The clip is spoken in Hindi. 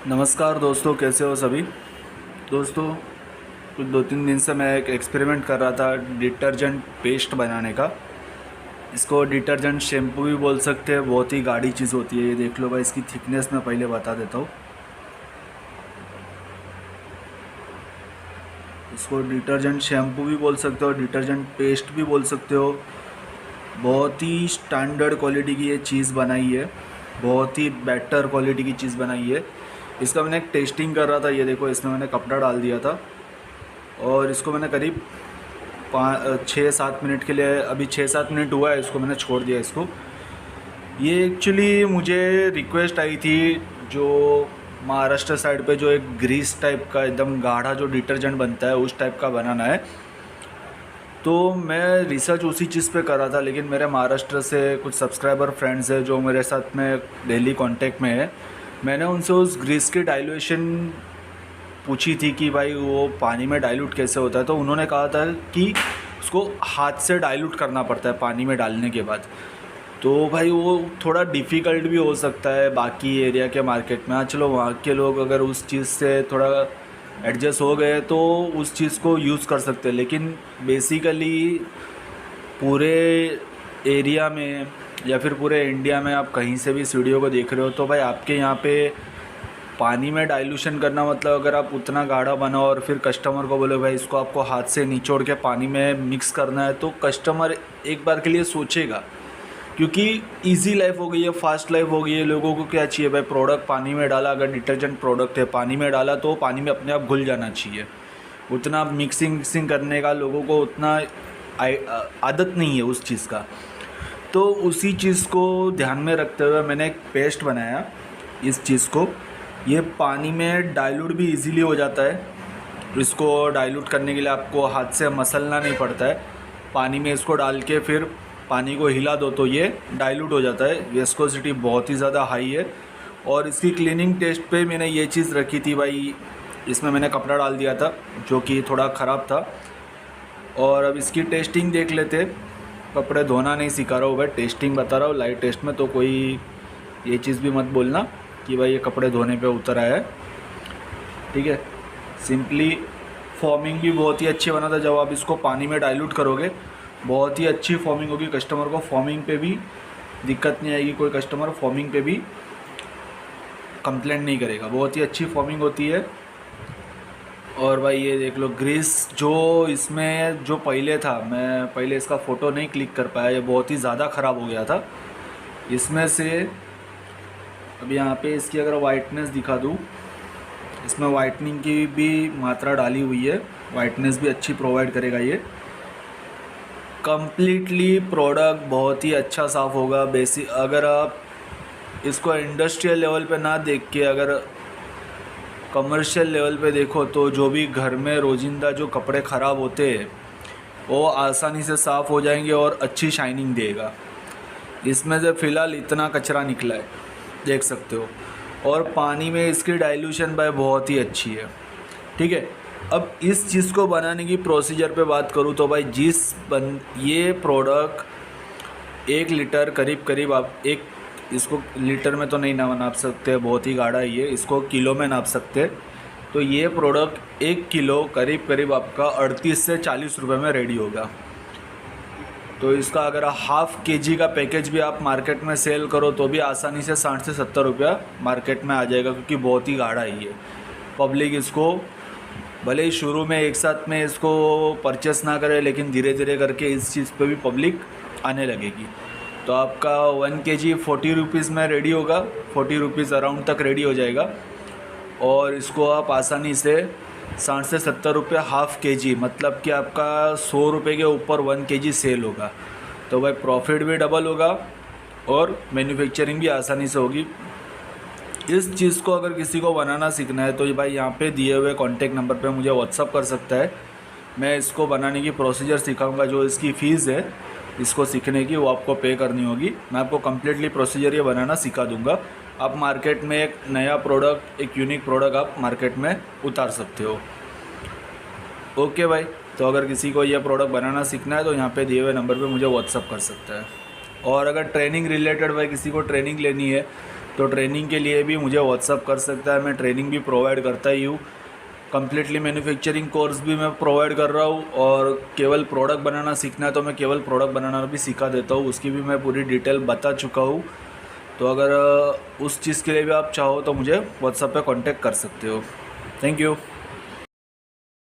नमस्कार दोस्तों, कैसे हो सभी। दोस्तों, कुछ 2-3 दिन से मैं एक एक्सपेरिमेंट कर रहा था डिटर्जेंट पेस्ट बनाने का। इसको डिटर्जेंट शैम्पू भी बोल सकते हैं। बहुत ही गाढ़ी चीज़ होती है। ये देख लो भाई, इसकी थिकनेस मैं पहले बता देता हूँ। इसको डिटर्जेंट शैम्पू भी बोल सकते हो, डिटर्जेंट पेस्ट भी बोल सकते हो। बहुत ही स्टैंडर्ड क्वालिटी की ये चीज़ बनाई है, बहुत ही बेटर क्वालिटी की चीज़ बनाई है। इसका मैंने एक टेस्टिंग कर रहा था। ये देखो, इसमें मैंने कपड़ा डाल दिया था और इसको मैंने करीब 6-7 मिनट के लिए, अभी 6-7 मिनट हुआ है, इसको मैंने छोड़ दिया। इसको ये एक्चुअली मुझे रिक्वेस्ट आई थी, जो महाराष्ट्र साइड पे जो एक ग्रीस टाइप का एकदम गाढ़ा जो डिटर्जेंट बनता है उस टाइप का बनाना है। तो मैं रिसर्च उसी चीज़ पे कर रहा था, लेकिन मेरे महाराष्ट्र से कुछ सब्सक्राइबर फ्रेंड्स हैं जो मेरे साथ में डेली कांटेक्ट में है। मैंने उनसे उस ग्रीस की डाइल्यूशन पूछी थी कि भाई वो पानी में डाइल्यूट कैसे होता है। तो उन्होंने कहा था कि उसको हाथ से डाइल्यूट करना पड़ता है पानी में डालने के बाद। तो भाई वो थोड़ा डिफ़िकल्ट भी हो सकता है बाकी एरिया के मार्केट में। हाँ चलो, वहाँ के लोग अगर उस चीज़ से थोड़ा एडजस्ट हो गए तो उस चीज़ को यूज़ कर सकते हैं, लेकिन बेसिकली पूरे एरिया में या फिर पूरे इंडिया में आप कहीं से भी इस वीडियो को देख रहे हो तो भाई आपके यहाँ पे पानी में डाइल्यूशन करना मतलब अगर आप उतना गाढ़ा बनाओ और फिर कस्टमर को बोले भाई इसको आपको हाथ से निचोड़ के पानी में मिक्स करना है, तो कस्टमर एक बार के लिए सोचेगा। क्योंकि इजी लाइफ हो गई है, फास्ट लाइफ हो गई है। लोगों को क्या चाहिए भाई, प्रोडक्ट पानी में डाला, अगर डिटर्जेंट प्रोडक्ट है पानी में डाला तो पानी में अपने आप घुल जाना चाहिए। उतना मिक्सिंग करने का लोगों को उतना आदत नहीं है उस चीज़ का। तो उसी चीज़ को ध्यान में रखते हुए मैंने एक पेस्ट बनाया इस चीज़ को। ये पानी में डाइल्यूट भी इजीली हो जाता है। इसको डाइल्यूट करने के लिए आपको हाथ से मसलना नहीं पड़ता है। पानी में इसको डाल के फिर पानी को हिला दो तो ये डाइल्यूट हो जाता है। विस्कोसिटी बहुत ही ज़्यादा हाई है। और इसकी क्लीनिंग टेस्ट पे मैंने ये चीज़ रखी थी भाई, इसमें मैंने कपड़ा डाल दिया था जो कि थोड़ा ख़राब था। और अब इसकी टेस्टिंग देख लेते। कपड़े धोना नहीं सिखा रहा हूँ भाई, टेस्टिंग बता रहा हूँ लाइव टेस्ट में। तो कोई ये चीज़ भी मत बोलना कि भाई ये कपड़े धोने पे उतर आया है, ठीक है। सिंपली फॉर्मिंग भी बहुत ही अच्छी बना था। जब आप इसको पानी में डाइल्यूट करोगे बहुत ही अच्छी फॉर्मिंग होगी। कस्टमर को फॉर्मिंग पे भी दिक्कत नहीं आएगी, कोई कस्टमर फॉर्मिंग पे भी कंप्लेंट नहीं करेगा। बहुत ही अच्छी फॉर्मिंग होती है। और भाई ये देख लो ग्रीस जो इसमें जो पहले था, मैं पहले इसका फ़ोटो नहीं क्लिक कर पाया, ये बहुत ही ज़्यादा ख़राब हो गया था। इसमें से अब यहाँ पे इसकी अगर वाइटनेस दिखा दूँ, इसमें वाइटनिंग की भी मात्रा डाली हुई है। वाइटनेस भी अच्छी प्रोवाइड करेगा ये। कम्प्लीटली प्रोडक्ट बहुत ही अच्छा साफ़ होगा। बेसिक अगर आप इसको इंडस्ट्रियल लेवल पे ना देख के अगर कमर्शियल लेवल पे देखो तो जो भी घर में रोजिंदा जो कपड़े ख़राब होते हैं वो आसानी से साफ़ हो जाएंगे और अच्छी शाइनिंग देगा। इसमें से फ़िलहाल इतना कचरा निकला है, देख सकते हो। और पानी में इसकी डाइल्यूशन भाई बहुत ही अच्छी है, ठीक है। अब इस चीज़ को बनाने की प्रोसीजर पे बात करूँ तो भाई ये प्रोडक्ट 1 लीटर करीब आप इसको लीटर में तो नहीं नाप सकते, बहुत ही गाढ़ा है ये, इसको किलो में नाप सकते हैं। तो ये प्रोडक्ट 1 किलो करीब आपका 38 से 40 रुपये में रेडी होगा। तो इसका अगर हाफ़ केजी का पैकेज भी आप मार्केट में सेल करो तो भी आसानी से 60 से 70 रुपया मार्केट में आ जाएगा, क्योंकि बहुत ही गाढ़ा है ये। पब्लिक इसको भले ही शुरू में एक साथ में इसको परचेस ना करे, लेकिन धीरे धीरे करके इस चीज़ पे भी पब्लिक आने लगेगी। तो आपका 1 केजी 40 रुपीज़ में रेडी होगा, 40 रुपीज़ अराउंड तक रेडी हो जाएगा। और इसको आप आसानी से 60 से 70 रुपये हाफ़ केजी, मतलब कि आपका 100 रुपये के ऊपर 1 केजी सेल होगा। तो भाई प्रॉफिट भी डबल होगा और मैन्युफैक्चरिंग भी आसानी से होगी। इस चीज़ को अगर किसी को बनाना सीखना है तो ये भाई यहाँ पे दिए हुए कॉन्टैक्ट नंबर पे मुझे व्हाट्सअप कर सकता है। मैं इसको बनाने की प्रोसीजर सिखाऊंगा। जो इसकी फ़ीस है इसको सीखने की वो आपको पे करनी होगी। मैं आपको कम्प्लीटली प्रोसीजर ये बनाना सिखा दूंगा। आप मार्केट में एक नया प्रोडक्ट, एक यूनिक प्रोडक्ट आप मार्केट में उतार सकते हो। ओके भाई, तो अगर किसी को यह प्रोडक्ट बनाना सीखना है तो यहाँ पे दिए हुए नंबर पे मुझे व्हाट्सअप कर सकता है। और अगर ट्रेनिंग रिलेटेड भाई किसी को ट्रेनिंग लेनी है तो ट्रेनिंग के लिए भी मुझे व्हाट्सअप कर सकता है, मैं ट्रेनिंग भी प्रोवाइड करता ही हूँ। कम्प्लीटली मैन्युफैक्चरिंग कोर्स भी मैं प्रोवाइड कर रहा हूँ, और केवल प्रोडक्ट बनाना सीखना है तो मैं केवल प्रोडक्ट बनाना भी सिखा देता हूँ, उसकी भी मैं पूरी डिटेल बता चुका हूँ। तो अगर उस चीज़ के लिए भी आप चाहो तो मुझे व्हाट्सएप पे कांटेक्ट कर सकते हो। Thank you.